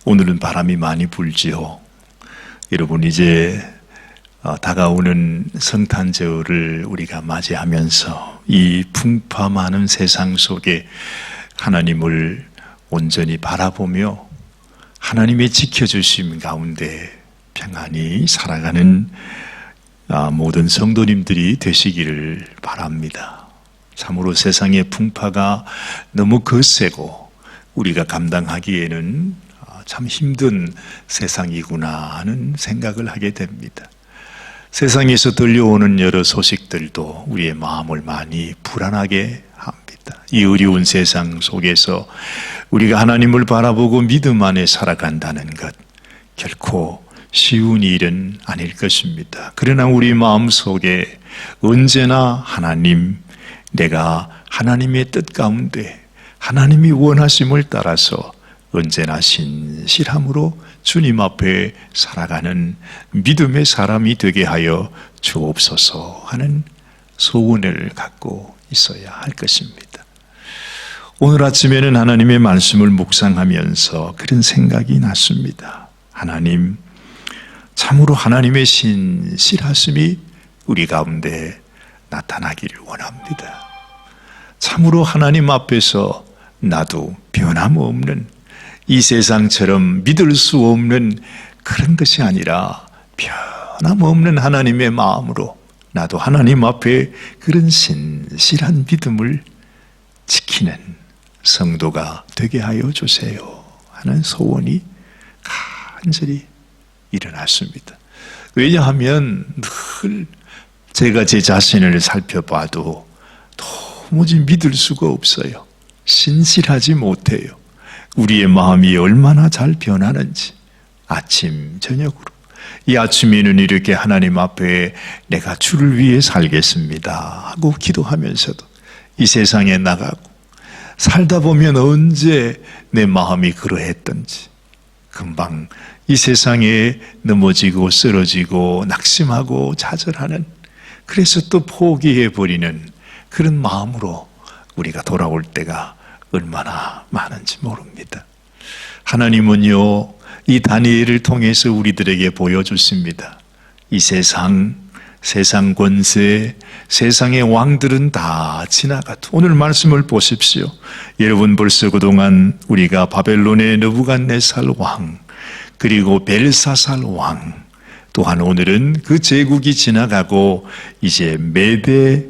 오늘은 바람이 많이 불지요. 여러분, 이제 다가오는 성탄절을 우리가 맞이하면서 이 풍파 많은 세상 속에 하나님을 온전히 바라보며 하나님의 지켜주심 가운데 평안히 살아가는 모든 성도님들이 되시기를 바랍니다. 참으로 세상의 풍파가 너무 거세고 우리가 감당하기에는 참 힘든 세상이구나 하는 생각을 하게 됩니다. 세상에서 들려오는 여러 소식들도 우리의 마음을 많이 불안하게 합니다. 이 어려운 세상 속에서 우리가 하나님을 바라보고 믿음 안에 살아간다는 것, 결코 쉬운 일은 아닐 것입니다. 그러나 우리 마음속에 언제나 하나님, 내가 하나님의 뜻 가운데 하나님이 원하심을 따라서 언제나 신실함으로 주님 앞에 살아가는 믿음의 사람이 되게 하여 주옵소서 하는 소원을 갖고 있어야 할 것입니다. 오늘 아침에는 하나님의 말씀을 묵상하면서 그런 생각이 났습니다. 하나님, 참으로 하나님의 신실하심이 우리 가운데 나타나기를 원합니다. 참으로 하나님 앞에서 나도 변함없는, 이 세상처럼 믿을 수 없는 그런 것이 아니라 변함없는 하나님의 마음으로 나도 하나님 앞에 그런 신실한 믿음을 지키는 성도가 되게 하여 주세요 하는 소원이 간절히 일어났습니다. 왜냐하면 늘 제가 제 자신을 살펴봐도 도무지 믿을 수가 없어요. 신실하지 못해요. 우리의 마음이 얼마나 잘 변하는지, 아침 저녁으로 이 아침에는 이렇게 하나님 앞에 내가 주를 위해 살겠습니다 하고 기도하면서도 이 세상에 나가고 살다 보면 언제 내 마음이 그러했던지 금방 이 세상에 넘어지고 쓰러지고 낙심하고 좌절하는, 그래서 또 포기해버리는 그런 마음으로 우리가 돌아올 때가 얼마나 많은지 모릅니다. 하나님은요, 이 다니엘을 통해서 우리들에게 보여주십니다. 이 세상 권세, 세상의 왕들은 다 지나가도, 오늘 말씀을 보십시오. 여러분, 벌써 그동안 우리가 바벨론의 느부갓네살 왕, 그리고 벨사살 왕, 또한 오늘은 그 제국이 지나가고 이제 메대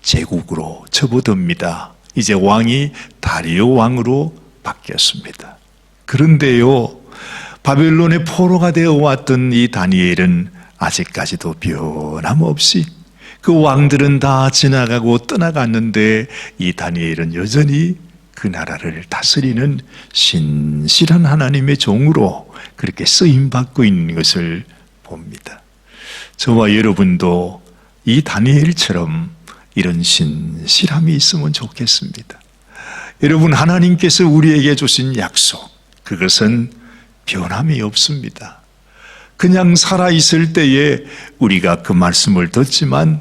제국으로 접어듭니다. 이제 왕이 다리오 왕으로 바뀌었습니다. 그런데요, 바벨론의 포로가 되어 왔던 이 다니엘은 아직까지도 변함없이, 그 왕들은 다 지나가고 떠나갔는데 이 다니엘은 여전히 그 나라를 다스리는 신실한 하나님의 종으로 그렇게 쓰임받고 있는 것을 봅니다. 저와 여러분도 이 다니엘처럼 이런 신실함이 있으면 좋겠습니다. 여러분, 하나님께서 우리에게 주신 약속, 그것은 변함이 없습니다. 그냥 살아있을 때에 우리가 그 말씀을 듣지만,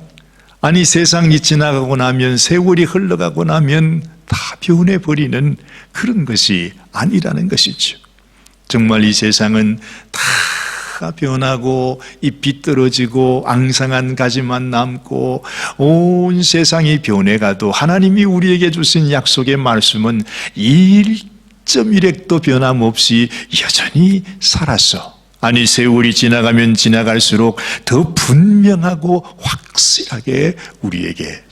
아니 세상이 지나가고 나면, 세월이 흘러가고 나면 다 변해버리는 그런 것이 아니라는 것이죠. 정말 이 세상은 다 변하고 잎이 떨어지고 앙상한 가지만 남고 온 세상이 변해가도 하나님이 우리에게 주신 약속의 말씀은 1.1획도 변함없이 여전히 살아서, 아니 세월이 지나가면 지나갈수록 더 분명하고 확실하게 우리에게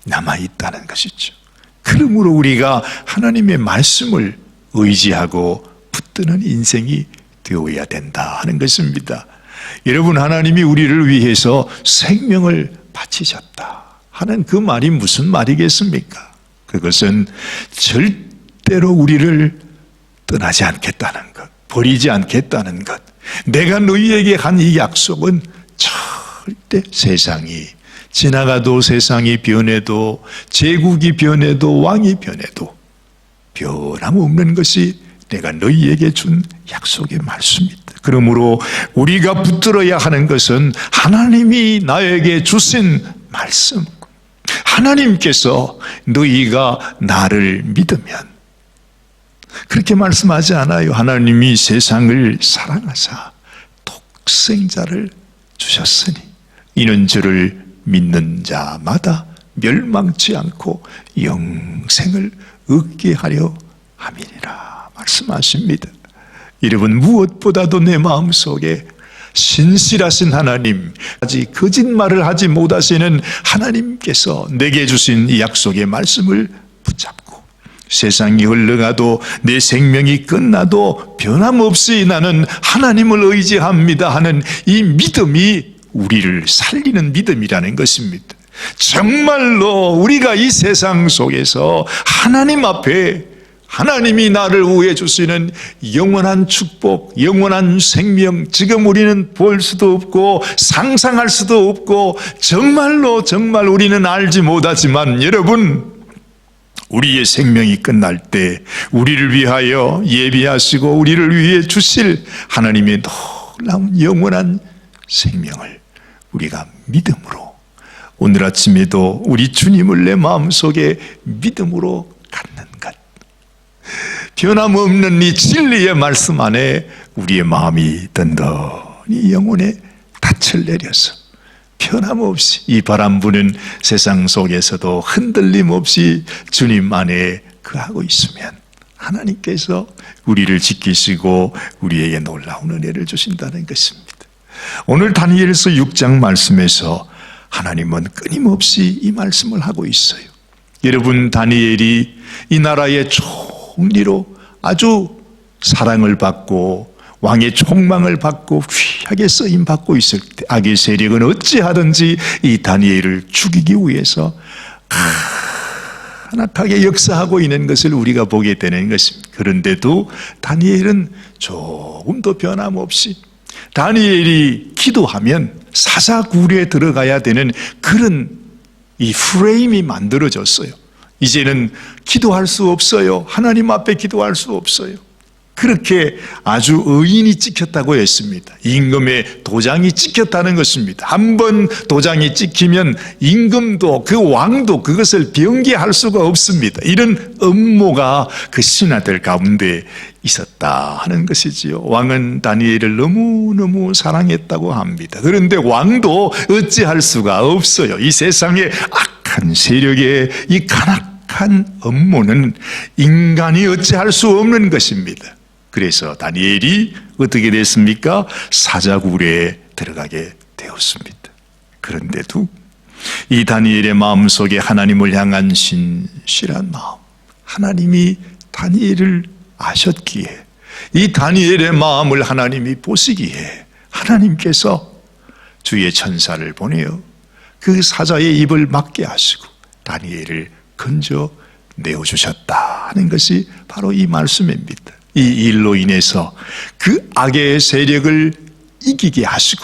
남아있다는 것이죠. 그러므로 우리가 하나님의 말씀을 의지하고 붙드는 인생이 되어야 된다 하는 것입니다. 여러분, 하나님이 우리를 위해서 생명을 바치셨다 하는 그 말이 무슨 말이겠습니까? 그것은 절대로 우리를 떠나지 않겠다는 것, 버리지 않겠다는 것. 내가 너희에게 한 이 약속은 절대 세상이 지나가도, 세상이 변해도, 제국이 변해도, 왕이 변해도 변함없는 것이 내가 너희에게 준 약속의 말씀입니다. 그러므로 우리가 붙들어야 하는 것은 하나님이 나에게 주신 말씀, 하나님께서 너희가 나를 믿으면 그렇게 말씀하지 않아요. 하나님이 세상을 사랑하사 독생자를 주셨으니 이는 저를 믿는 자마다 멸망치 않고 영생을 얻게 하려 함이니라 말씀하십니다. 여러분, 무엇보다도 내 마음속에 신실하신 하나님, 아직 거짓말을 하지 못하시는 하나님께서 내게 주신 이 약속의 말씀을 붙잡고 세상이 흘러가도 내 생명이 끝나도 변함없이 나는 하나님을 의지합니다 하는 이 믿음이 우리를 살리는 믿음이라는 것입니다. 정말로 우리가 이 세상 속에서 하나님 앞에 하나님이 나를 우해 주시는 영원한 축복, 영원한 생명, 지금 우리는 볼 수도 없고 상상할 수도 없고 정말 우리는 알지 못하지만 여러분, 우리의 생명이 끝날 때 우리를 위하여 예비하시고 우리를 위해 주실 하나님의 놀라운 영원한 생명을 우리가 믿음으로, 오늘 아침에도 우리 주님을 내 마음속에 믿음으로 갖는 것, 변함없는 이 진리의 말씀 안에 우리의 마음이 든든히 영혼에 닻을 내려서 변함없이 이 바람 부는 세상 속에서도 흔들림 없이 주님 안에 거하고 있으면 하나님께서 우리를 지키시고 우리에게 놀라운 은혜를 주신다는 것입니다. 오늘 다니엘서 6장 말씀에서 하나님은 끊임없이 이 말씀을 하고 있어요. 여러분, 다니엘이 이 나라의 총리로 아주 사랑을 받고 왕의 총망을 받고 귀하게 쓰임받고 있을 때 악의 세력은 어찌하든지 이 다니엘을 죽이기 위해서 간악하게 역사하고 있는 것을 우리가 보게 되는 것입니다. 그런데도 다니엘은 조금도 변함없이 다니엘이 기도하면 사자굴에 들어가야 되는 그런 이 프레임이 만들어졌어요. 이제는 기도할 수 없어요. 하나님 앞에 기도할 수 없어요. 그렇게 아주 의인이 찍혔다고 했습니다. 임금의 도장이 찍혔다는 것입니다. 한번 도장이 찍히면 임금도 그 왕도 그것을 변개할 수가 없습니다. 이런 음모가 그 신하들 가운데 있었다 하는 것이지요. 왕은 다니엘을 너무너무 사랑했다고 합니다. 그런데 왕도 어찌할 수가 없어요. 이 세상의 악한 세력의 이 간악한 음모는 인간이 어찌할 수 없는 것입니다. 그래서 다니엘이 어떻게 됐습니까? 사자굴에 들어가게 되었습니다. 그런데도 이 다니엘의 마음속에 하나님을 향한 신실한 마음, 하나님이 다니엘을 아셨기에, 이 다니엘의 마음을 하나님이 보시기에 하나님께서 주의 천사를 보내어 그 사자의 입을 막게 하시고 다니엘을 건져 내어주셨다 하는 것이 바로 이 말씀입니다. 이 일로 인해서 그 악의 세력을 이기게 하시고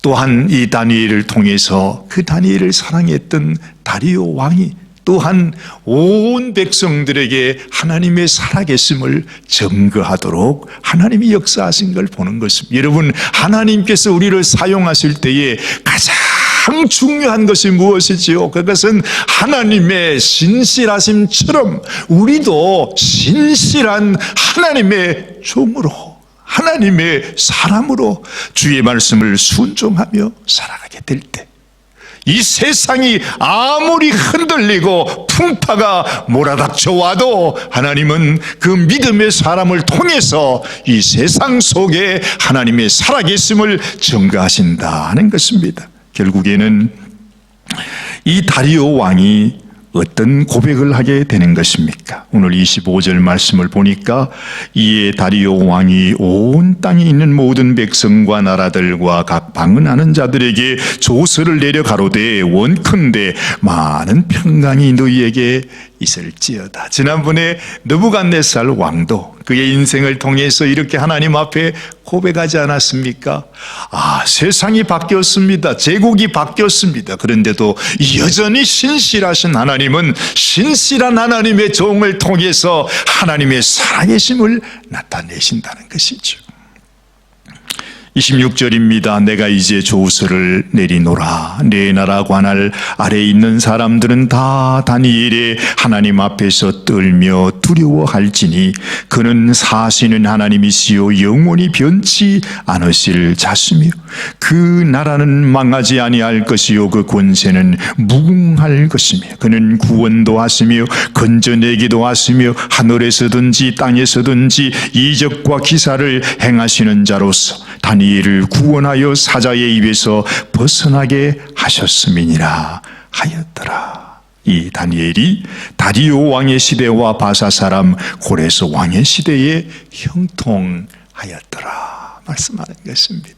또한 이 다니엘을 통해서 그 다니엘을 사랑했던 다리오 왕이 또한 온 백성들에게 하나님의 살아계심을 증거하도록 하나님이 역사하신 걸 보는 것입니다. 여러분, 하나님께서 우리를 사용하실 때에 가장 중요한 것이 무엇이지요? 그것은 하나님의 신실하심처럼 우리도 신실한 하나님의 종으로, 하나님의 사람으로 주의 말씀을 순종하며 살아가게 될 때, 이 세상이 아무리 흔들리고 풍파가 몰아닥쳐 와도 하나님은 그 믿음의 사람을 통해서 이 세상 속에 하나님의 살아계심을 증거하신다 하는 것입니다. 결국에는 이 다리오 왕이 어떤 고백을 하게 되는 것입니까? 오늘 25절 말씀을 보니까 이에 다리오 왕이 온 땅에 있는 모든 백성과 나라들과 각 방언하는 자들에게 조서를 내려 가로되 원컨대 많은 평강이 너희에게 있을지어다. 지난번에 느부갓네살 왕도 그의 인생을 통해서 이렇게 하나님 앞에 고백하지 않았습니까? 세상이 바뀌었습니다. 제국이 바뀌었습니다. 그런데도 여전히 신실하신 하나님은 신실한 하나님의 종을 통해서 하나님의 살아계심을 나타내신다는 것이죠. 26절입니다. 내가 이제 조서를 내리노라. 내 나라 관할 아래에 있는 사람들은 다 다니엘의 하나님 앞에서 떨며 두려워할지니 그는 사시는 하나님이시요 영원히 변치 않으실 자시며 그 나라는 망하지 아니할 것이요 그 권세는 무궁할 것이며 그는 구원도 하시며 건져내기도 하시며 하늘에서든지 땅에서든지 이적과 기사를 행하시는 자로서 다니엘을 구원하여 사자의 입에서 벗어나게 하셨음이니라 하였더라. 이 다니엘이 다리오 왕의 시대와 바사 사람 고레스 왕의 시대에 형통하였더라 말씀하는 것입니다.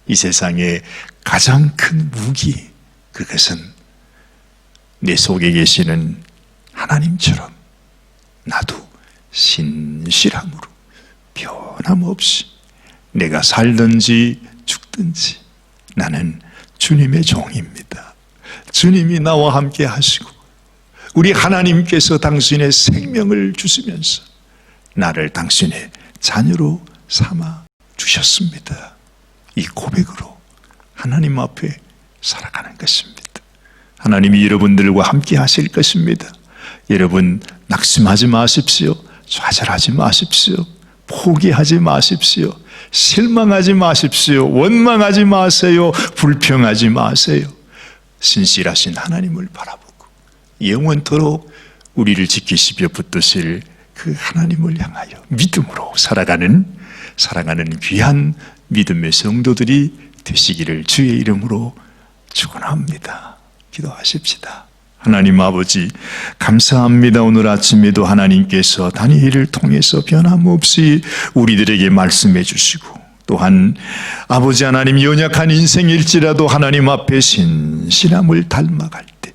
이 세상의 가장 큰 무기, 그것은 내 속에 계시는 하나님처럼 나도 신실함으로 변함없이 내가 살든지 죽든지 나는 주님의 종입니다. 주님이 나와 함께 하시고 우리 하나님께서 당신의 생명을 주시면서 나를 당신의 자녀로 삼아 주셨습니다. 이 고백으로 하나님 앞에 살아가는 것입니다. 하나님이 여러분들과 함께 하실 것입니다. 여러분 낙심하지 마십시오. 좌절하지 마십시오. 포기하지 마십시오. 실망하지 마십시오. 원망하지 마세요. 불평하지 마세요. 신실하신 하나님을 바라보고 영원토록 우리를 지키시며 붙드실 그 하나님을 향하여 믿음으로 살아가는 귀한 믿음의 성도들이 되시기를 주의 이름으로 축원합니다. 기도하십시다. 하나님 아버지 감사합니다. 오늘 아침에도 하나님께서 다니엘을 통해서 변함없이 우리들에게 말씀해 주시고 또한 아버지 하나님 연약한 인생일지라도 하나님 앞에 신실함을 닮아갈 때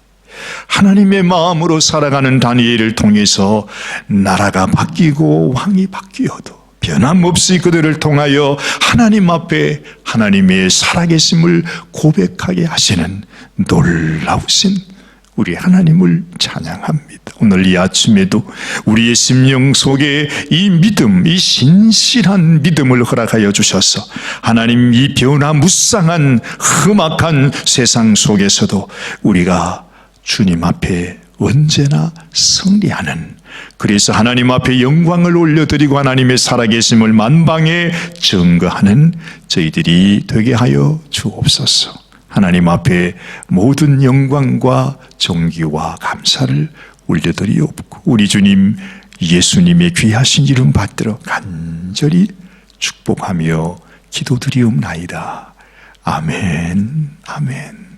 하나님의 마음으로 살아가는 다니엘을 통해서 나라가 바뀌고 왕이 바뀌어도 변함없이 그들을 통하여 하나님 앞에 하나님의 살아계심을 고백하게 하시는 놀라우신 우리 하나님을 찬양합니다. 오늘 이 아침에도 우리의 심령 속에 이 믿음, 이 신실한 믿음을 허락하여 주셔서 하나님 이 변화무쌍한 험악한 세상 속에서도 우리가 주님 앞에 언제나 승리하는, 그래서 하나님 앞에 영광을 올려드리고 하나님의 살아계심을 만방에 증거하는 저희들이 되게 하여 주옵소서. 하나님 앞에 모든 영광과 존귀와 감사를 올려드리옵고 우리 주님 예수님의 귀하신 이름 받들어 간절히 축복하며 기도드리옵나이다. 아멘. 아멘.